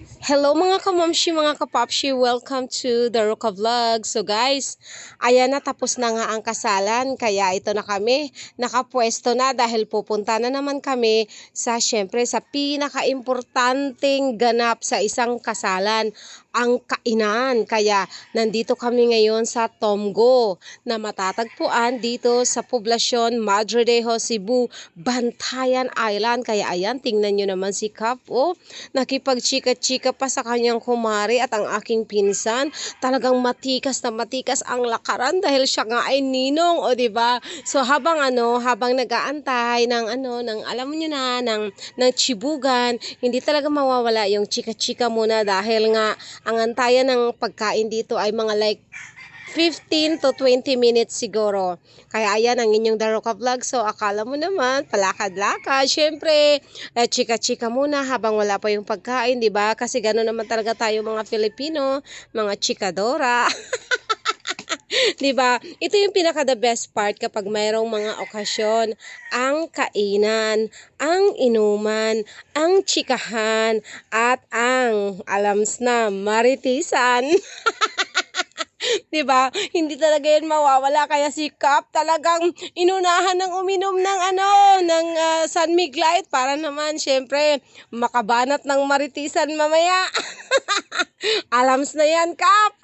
Hello mga kamamshi, mga kapapshi, welcome to the Roca Vlog. So guys, ayan na, tapos na nga ang kasalan, kaya ito na kami, nakapwesto na dahil pupunta na naman kami syempre sa pinaka-importanting ganap sa isang kasalan, ang kainan. Kaya nandito kami ngayon sa Tomgo na matatagpuan dito sa poblasyon Madrilejo, Cebu, Bantayan Island. Kaya ayan, tingnan nyo naman si Kap, oh, nakipagchika-chika pa sa kanyang kumari at ang aking pinsan. Talagang matikas na matikas ang lakaran dahil siya nga ay ninong, o di ba? So habang nag-aantay ng alam niyo na ng chibugan, hindi talaga mawawala yung chika-chika muna dahil nga ang antayan ng pagkain dito ay mga like 15 to 20 minutes siguro. Kaya ayan ang inyong Daroka Vlog. So akala mo naman, palakad-lakad. Syempre, chika-chika muna habang wala pa yung pagkain, di ba? Kasi gano'n naman talaga tayo mga Filipino, mga chikadora. Di ba? Ito yung pinaka the best part kapag mayroong mga okasyon, ang kainan, ang inuman, ang chikahan, at ang alams na maritisan. 'Di ba? Hindi talaga 'yan mawawala kaya si Kap talagang inunahan ng uminom ng San Mig Light para naman syempre makabanat ng maritisan mamaya. Alams na 'yan, Kap.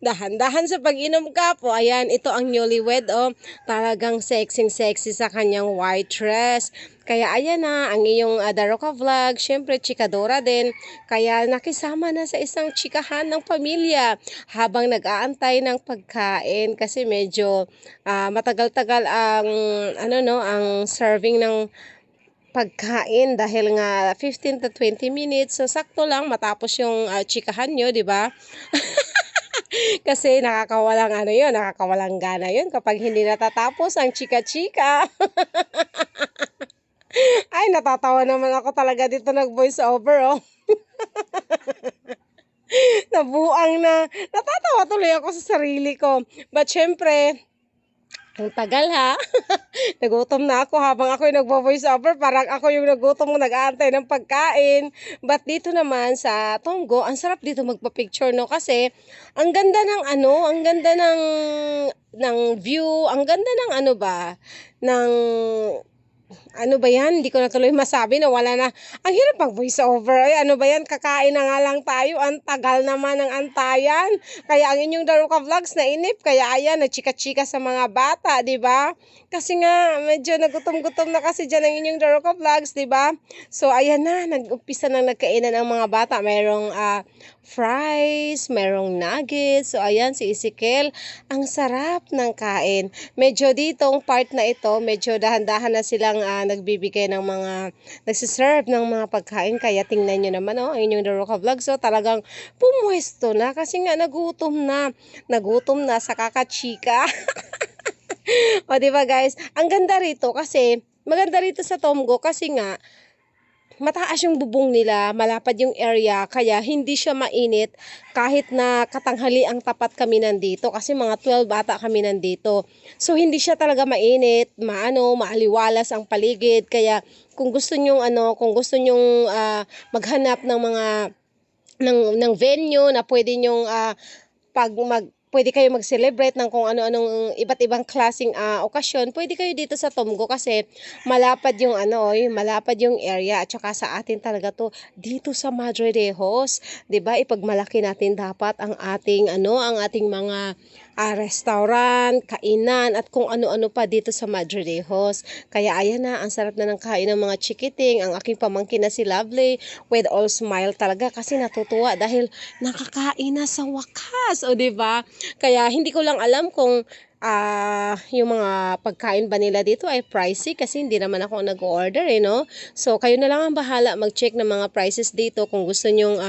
Dahan-dahan sa pag-inom, Kap. O ayan, ito ang newlywed, oh. Talagang sexy sa kanyang white dress. Kaya ayan na, ang iyong Daroka Vlog, syempre chikadora din. Kaya nakisama na sa isang chikahan ng pamilya habang nag-aantay ng pagkain kasi medyo matagal-tagal ang ang serving ng pagkain dahil nga 15 to 20 minutes. So sakto lang matapos yung chikahan nyo, di ba? Kasi nakakawalang gana yun kapag hindi natatapos ang chika-chika. Ay, natatawa naman ako talaga dito nag-voice over, oh. Natatawa tuloy ako sa sarili ko. But syempre, ang tagal ha. Nagutom na ako habang ako yung nagvo-voice over. Parang ako yung nagutom nag-aantay ng pagkain. But dito naman sa Tomgo, ang sarap dito magpa-picture, no? Kasi ang ganda ng view, ang ganda ano ba yan? Hindi ko na tuloy masabi na wala na. Ang hirap pag voice over. Ay, ano ba yan? Kakain na nga lang tayo. Ang tagal naman ng antayan. Kaya ang inyong Daroka Vlogs na inip. Kaya ayan, nagchika-chika sa mga bata, di ba? Kasi nga, medyo nagutom-gutom na kasi dyan ang inyong Daroka Vlogs, di ba? So, ayan na. Nag-umpisa na nagkainan ang mga bata. Mayroong fries, mayroong nuggets. So, ayan, si Ezekiel. Ang sarap ng kain. Medyo ditong part na ito, medyo dahan-dahan na silang nagbibigay ng nagsiserve ng mga pagkain. Kaya tingnan nyo naman, oh, ang inyong Daroka Vlog. So talagang pumwesto na kasi nga nagutom na sa kakachika. O diba guys, ang ganda rito kasi maganda rito sa Tomgo kasi nga mataas yung bubong nila, malapad yung area, kaya hindi siya mainit kahit na katanghali ang tapat kami nandito kasi mga 12 bata kami nandito. So hindi siya talaga mainit, maaliwalas ang paligid. Kaya kung gusto niyo maghanap ng ng venue na pwede nyong pwede kayo mag-celebrate ng kung ano-anong iba't ibang klaseng okasyon, pwede kayo dito sa Tomgo kasi malapad yung malapad yung area at saka sa atin talaga to dito sa Madridejos, 'di ba? Ipagmalaki natin dapat ang ating mga restaurant, kainan at kung ano-ano pa dito sa Madridejos. Kaya ayan na, ang sarap na ng kain ng mga chikiting, ang aking pamangkin na si Lovely with all smile talaga kasi natutuwa dahil nakakain na sa wakas, o 'di ba? Kaya hindi ko lang alam kung yung mga pagkain ba nila dito ay pricey kasi hindi naman ako nag-order, no? So kayo na lang ang bahala mag-check ng mga prices dito kung gusto nyong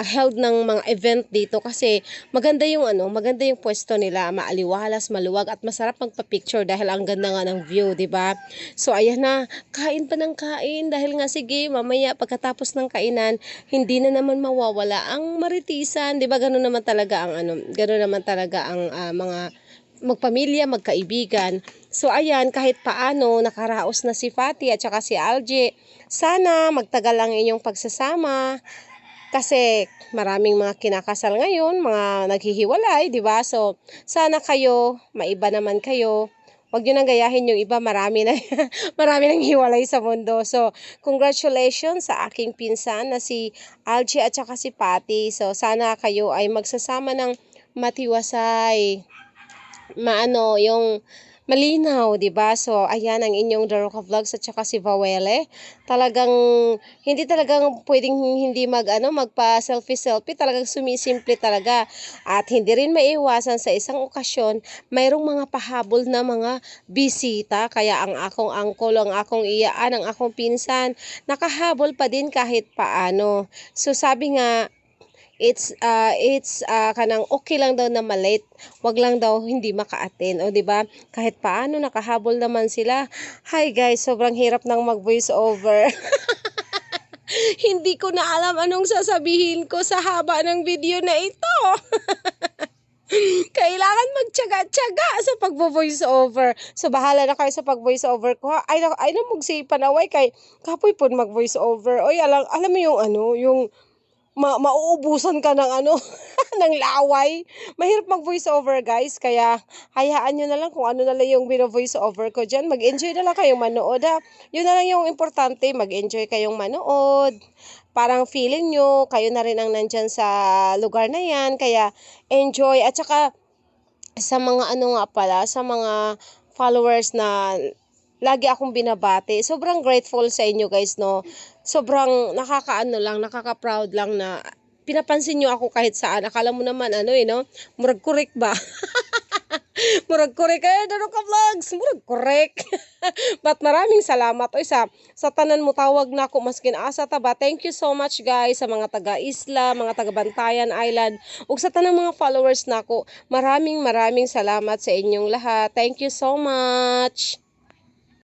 held ng mga event dito kasi maganda yung pwesto nila, maaliwalas, maluwag at masarap magpa-picture dahil ang ganda nga ng view, 'di ba? So ayan na, kain pa ng kain dahil nga sige, mamaya pagkatapos ng kainan, hindi na naman mawawala ang maritisan, 'di ba? Ganun naman talaga ang mga magpamilya, magkaibigan. So ayan, kahit paano nakaraos na si Fati at saka si Algie. Sana magtagal ang inyong pagsasama kasi maraming mga kinakasal ngayon, mga naghihiwalay, 'di ba? So sana kayo, maiba naman kayo. Huwag niyo nang gayahin yung iba, marami na marami nang hiwalay sa mundo. So, congratulations sa aking pinsan na si Algie at saka si Patty. So, sana kayo ay magsasama ng matiwasay, maano, yung malinaw, 'di ba? So, ayan ang inyong Daroka Vlogs at saka si Vawele. Talagang hindi talagang pwedeng hindi magpa-selfie, talagang sumisimple talaga. At hindi rin maiiwasan sa isang okasyon, mayroong mga pahabol na mga bisita. Kaya ang akong angkol, ang akong iyaan, ang akong pinsan, nakahabol pa din kahit paano. So, sabi nga, it's kanang okay lang daw na malate, wag lang daw hindi maka-attend, o di ba? Kahit paano nakahabol naman sila. Hi guys, sobrang hirap nang mag voice over. Hindi ko na alam anong sasabihin ko sa haba ng video na ito. Kailangan magtiyaga-tiyaga sa pagvo-voice over. So bahala na kayo sa pag-voice over ko. Ay na mugsi panaway kay kapoy pod mag-voice over. Oy, alam mo yung yung mauubusan ka ng ng laway. Mahirap mag-voice over guys, kaya hayaan nyo na lang kung ano na lang yung bino-voice over ko dyan. Mag-enjoy na lang kayong manood ha. Yun na lang yung importante, mag-enjoy kayong manood. Parang feeling nyo, kayo na rin ang nandyan sa lugar na yan, kaya enjoy. At saka sa mga sa mga followers na lagi akong binabati. Sobrang grateful sa inyo guys, no. Sobrang nakaka-proud lang na pinapansin nyo ako kahit saan. Akala mo naman no, murag korek ba? Murag korek kayo, Daroka Vlogs, murag korek. But maraming salamat oy sa tanan mo tawag na ako maskin asa ta ba. Thank you so much guys sa mga taga-Isla, mga taga-Bantayan Island, ug sa tanang mga followers nako. Maraming salamat sa inyong lahat. Thank you so much.